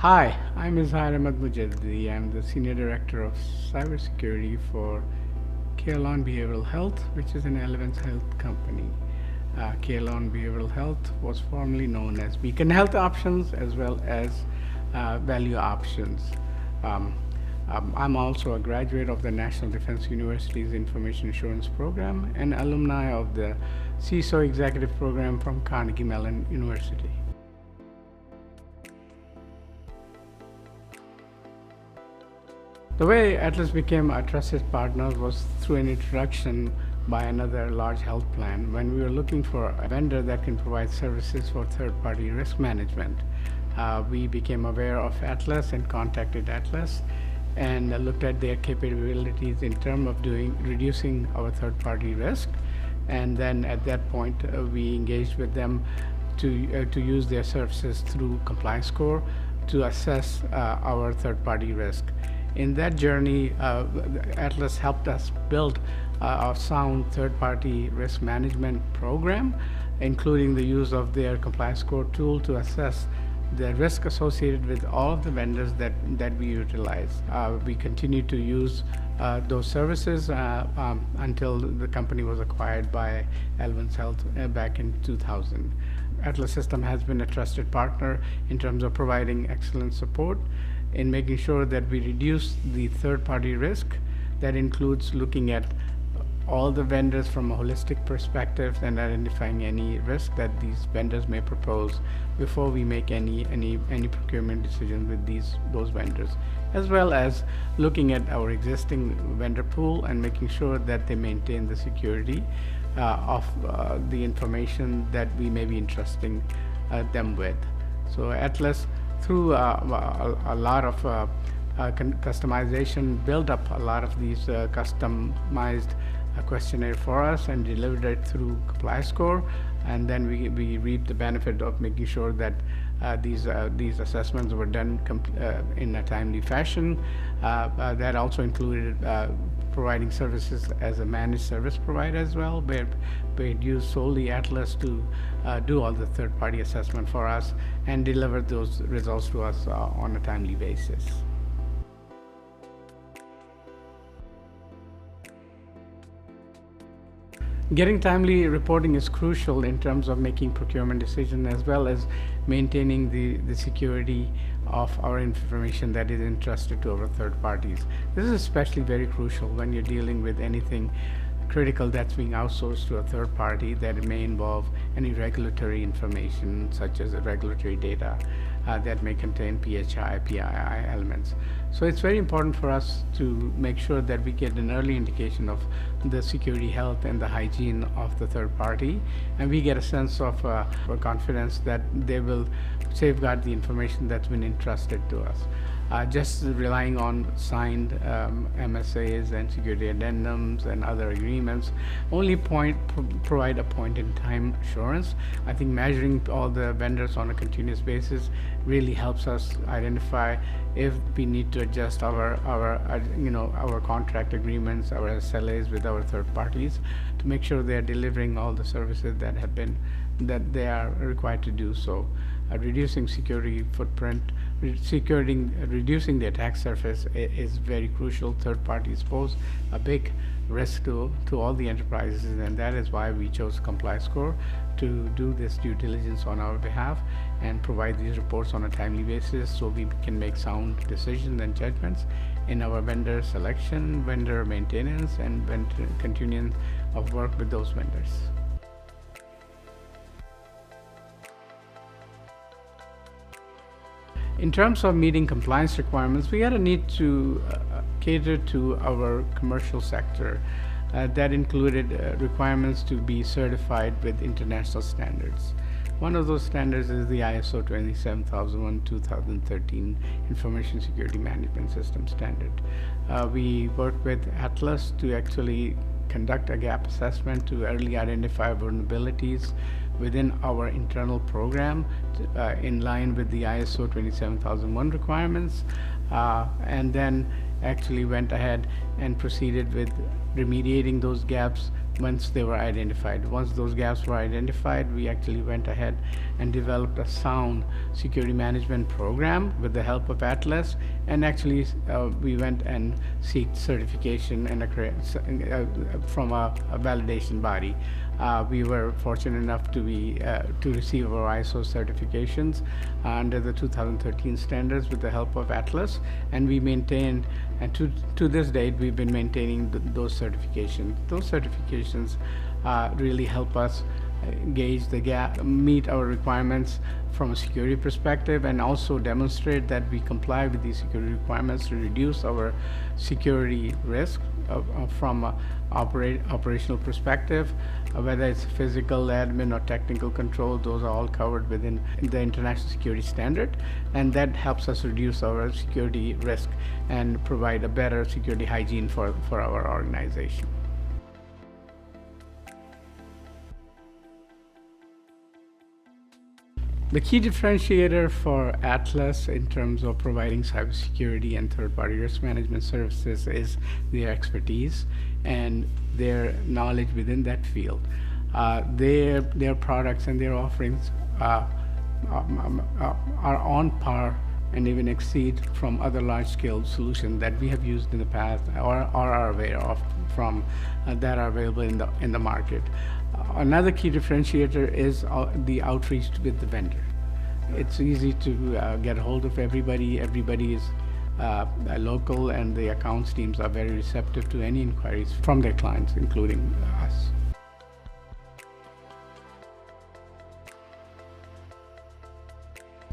Hi, I'm Izhar Mujaddidi. I'm the Senior Director of Cybersecurity for Carelon Behavioral Health, which is an Elevance Health company. Carelon Behavioral Health was formerly known as Beacon Health Options as well as Value Options. Um, I'm also a graduate of the National Defense University's Information Insurance Program and alumni of the CISO Executive Program from Carnegie Mellon University. The way Atlas became a trusted partner was through an introduction by another large health plan when we were looking for a vendor that can provide services for third-party risk management. We became aware of Atlas and contacted Atlas and looked at their capabilities in terms of reducing our third-party risk. And then at that point, we engaged with them to use their services through Compliance Score to assess our third-party risk. In that journey, Atlas helped us build a sound third-party risk management program, including the use of their Compliance Score tool to assess the risk associated with all of the vendors that we utilize. We continued to use those services until the company was acquired by Elevance Health back in 2000. Atlas System has been a trusted partner in terms of providing excellent support in making sure that we reduce the third-party risk. That includes looking at all the vendors from a holistic perspective and identifying any risk that these vendors may propose before we make any procurement decision with those vendors, as well as looking at our existing vendor pool and making sure that they maintain the security of the information that we may be entrusting them with. So Atlas, through a lot of customization, built up a lot of these customized questionnaire for us and delivered it through Compliance Score, and then we reaped the benefit of making sure that these assessments were done in a timely fashion. That also included providing services as a managed service provider as well, where we use solely Atlas to do all the third-party assessment for us and deliver those results to us on a timely basis. Getting timely reporting is crucial in terms of making procurement decisions as well as maintaining the security of our information that is entrusted to our third parties. This is especially very crucial when you're dealing with anything critical that's being outsourced to a third party that may involve any regulatory information such as regulatory data that may contain PHI, PII elements. So it's very important for us to make sure that we get an early indication of the security, health, and the hygiene of the third party, and we get a sense of confidence that they will safeguard the information that's been entrusted to us. Just relying on signed MSAs and security addendums and other agreements only provide a point-in-time assurance. I think measuring all the vendors on a continuous basis really helps us identify if we need to adjust our contract agreements, our SLAs with our third parties to make sure they are delivering all the services that they are required to do so. Reducing security footprint, reducing the attack surface is very crucial. Third parties pose a big risk to all the enterprises, and that is why we chose Compliance Score to do this due diligence on our behalf and provide these reports on a timely basis so we can make sound decisions and judgments in our vendor selection, vendor maintenance, and vendor continuance of work with those vendors. In terms of meeting compliance requirements, we had a need to cater to our commercial sector. That included requirements to be certified with international standards. One of those standards is the ISO 27001:2013 Information Security Management System Standard. We worked with Atlas to actually conduct a gap assessment to early identify vulnerabilities within our internal program in line with the ISO 27001 requirements, and then actually went ahead and proceeded with remediating those gaps once they were identified. Once those gaps were identified, we actually went ahead and developed a sound security management program with the help of Atlas, and actually we went and seeked certification and from a validation body. We were fortunate enough to receive our ISO certifications under the 2013 standards with the help of Atlas, and we maintained, and to this date, we've been maintaining those certifications. Those certifications really help us gauge the gap, meet our requirements from a security perspective, and also demonstrate that we comply with these security requirements to reduce our security risk from an operational perspective, whether it's physical, admin, or technical control. Those are all covered within the international security standard, and that helps us reduce our security risk and provide a better security hygiene for our organization. The key differentiator for Atlas in terms of providing cybersecurity and third-party risk management services is their expertise and their knowledge within that field. Their products and their offerings are on par and even exceed from other large-scale solutions that we have used in the past or are aware of from that are available in the market. Another key differentiator is the outreach with the vendor. It's easy to get a hold of everybody. Everybody is local, and the accounts teams are very receptive to any inquiries from their clients, including us.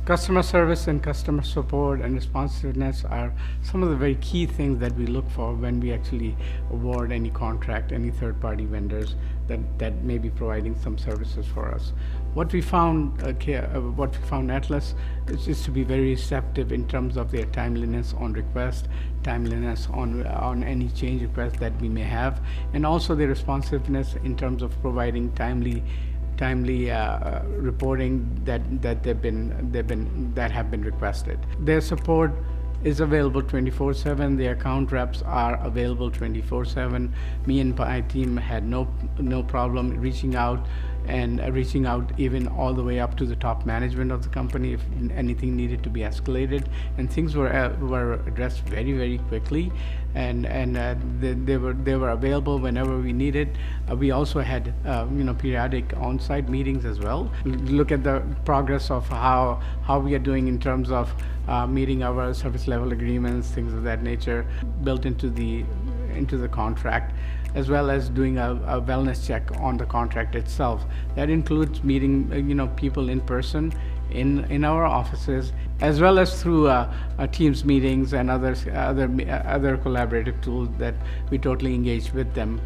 Customer service and customer support and responsiveness are some of the very key things that we look for when we actually award any contract, any third-party vendors that may be providing some services for us. What we found Atlas is to be very receptive in terms of their timeliness on request, timeliness on any change request that we may have, and also their responsiveness in terms of providing timely reporting that have been requested. Their support is available 24/7. The account reps are available 24/7. Me and my team had no problem reaching out even all the way up to the top management of the company if anything needed to be escalated, and things were addressed very, very quickly, and they were available whenever we needed. We also had periodic on-site meetings as well. Look at the progress of how we are doing in terms of meeting our service level agreements, things of that nature, built into the contract, as well as doing a wellness check on the contract itself. That includes meeting people in person in our offices, as well as through Teams meetings and other collaborative tools that we totally engaged with them.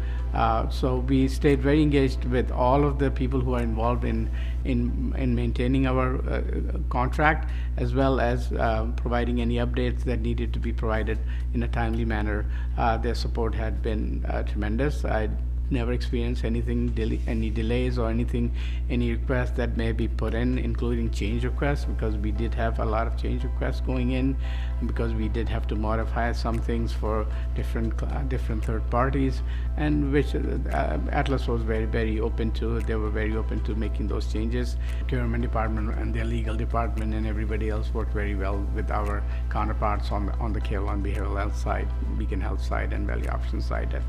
So we stayed very engaged with all of the people who are involved in maintaining our contract, as well as providing any updates that needed to be provided in a timely manner. Their support had been tremendous. I never experienced any delays or any requests that may be put in, including change requests, because we did have a lot of change requests going in, because we did have to modify some things for different third parties, and which Atlas was very, very open to. They were very open to making those changes. Procurement department and their legal department and everybody else worked very well with our counterparts on the Carelon Behavioral Health side, Beacon Health side, and Value Options side. At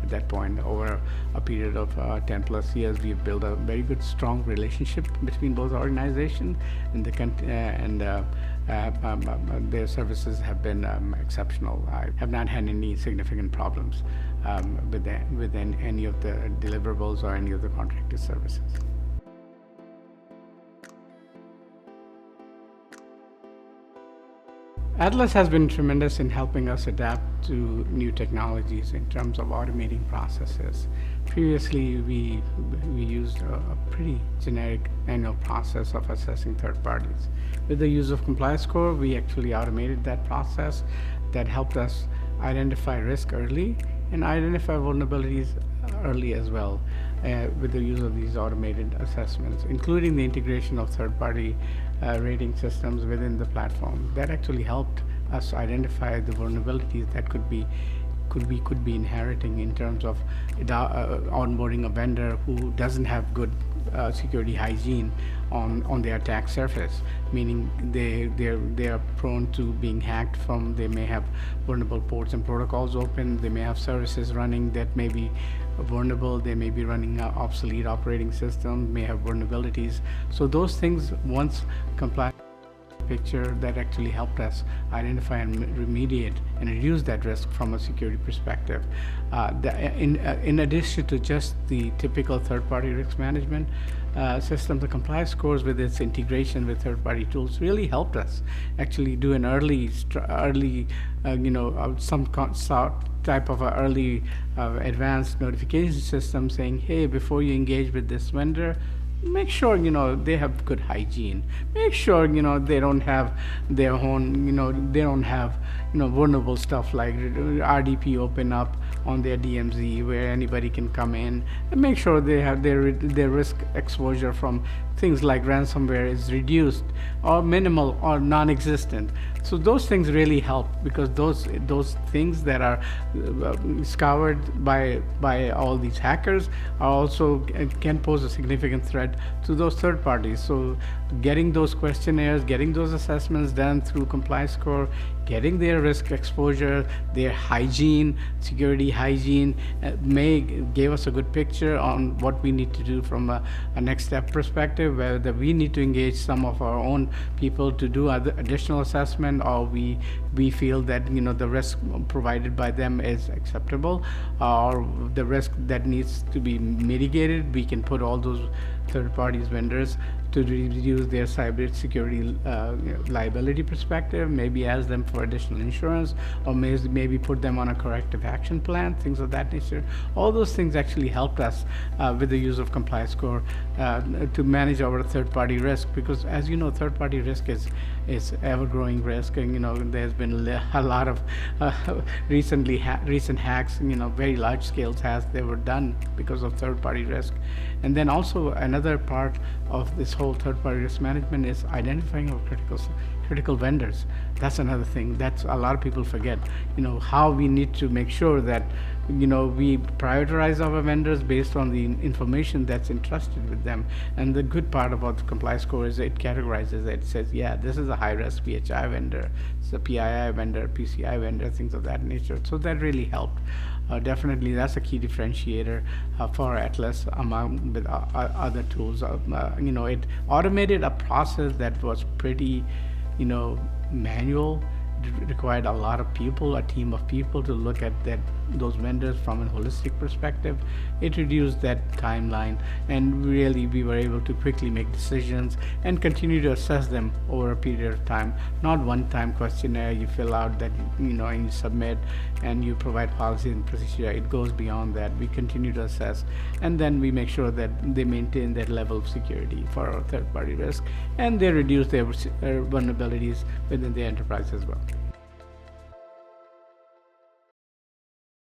that point, over a period of 10 plus years, we've built a very good, strong relationship between both organizations, and their services have been exceptional. I have not had any significant problems with any of the deliverables or any of the contracted services. Atlas has been tremendous in helping us adapt to new technologies in terms of automating processes. Previously, we used a pretty generic manual process of assessing third parties. With the use of Compliance Score, we actually automated that process. That helped us identify risk early and identify vulnerabilities early as well, with the use of these automated assessments, including the integration of third-party rating systems within the platform. That actually helped us identify the vulnerabilities that could we could be inheriting in terms of onboarding a vendor who doesn't have good security hygiene on their attack surface, meaning they are prone to being hacked from. They may have vulnerable ports and protocols open. They may have services running that may be vulnerable. They may be running obsolete operating systems, may have vulnerabilities. So those things, once compliance picture, that actually helped us identify and remediate and reduce that risk from a security perspective. In addition to just the typical third-party risk management system, the compliance scores with its integration with third-party tools really helped us actually do an early type of a early advanced notification system saying, hey, before you engage with this vendor, make sure they have good hygiene. Make sure they don't have their own they don't have vulnerable stuff like RDP open up on their DMZ where anybody can come in, and make sure they have their risk exposure from things like ransomware is reduced or minimal or non-existent. So those things really help, because those things that are scoured by all these hackers are also can pose a significant threat to those third parties. So getting those questionnaires, getting those assessments done through compliance score, getting their risk exposure, their hygiene, security hygiene, gave us a good picture on what we need to do from a next step perspective, whether we need to engage some of our own people to do additional assessment, or we feel that the risk provided by them is acceptable, or the risk that needs to be mitigated. We can put all those third parties vendors to reduce their cybersecurity liability perspective, maybe ask them for additional insurance, or maybe put them on a corrective action plan, things of that nature. All those things actually helped us with the use of compliance score to manage our third-party risk, because as you know, third-party risk is ever-growing risk, and there's been a lot of recent hacks, very large-scale hacks that were done because of third-party risk. And then also another part of this whole third-party risk management is identifying our critical vendors. That's another thing that's a lot of people forget. How we need to make sure that we prioritize our vendors based on the information that's entrusted with them. And the good part about the compliance score is it categorizes it. It says, yeah, this is a high-risk PHI vendor, it's a PII vendor, PCI vendor, things of that nature. So that really helped. Definitely, that's a key differentiator for Atlas among with other tools. It automated a process that was pretty, manual. It required a lot of people, a team of people, to look at those vendors from a holistic perspective. It reduced that timeline, and really we were able to quickly make decisions and continue to assess them over a period of time. Not one-time questionnaire you fill out that and you submit and you provide policy and procedure. It goes beyond that. We continue to assess, and then we make sure that they maintain that level of security for our third-party risk, and they reduce their vulnerabilities within the enterprise as well.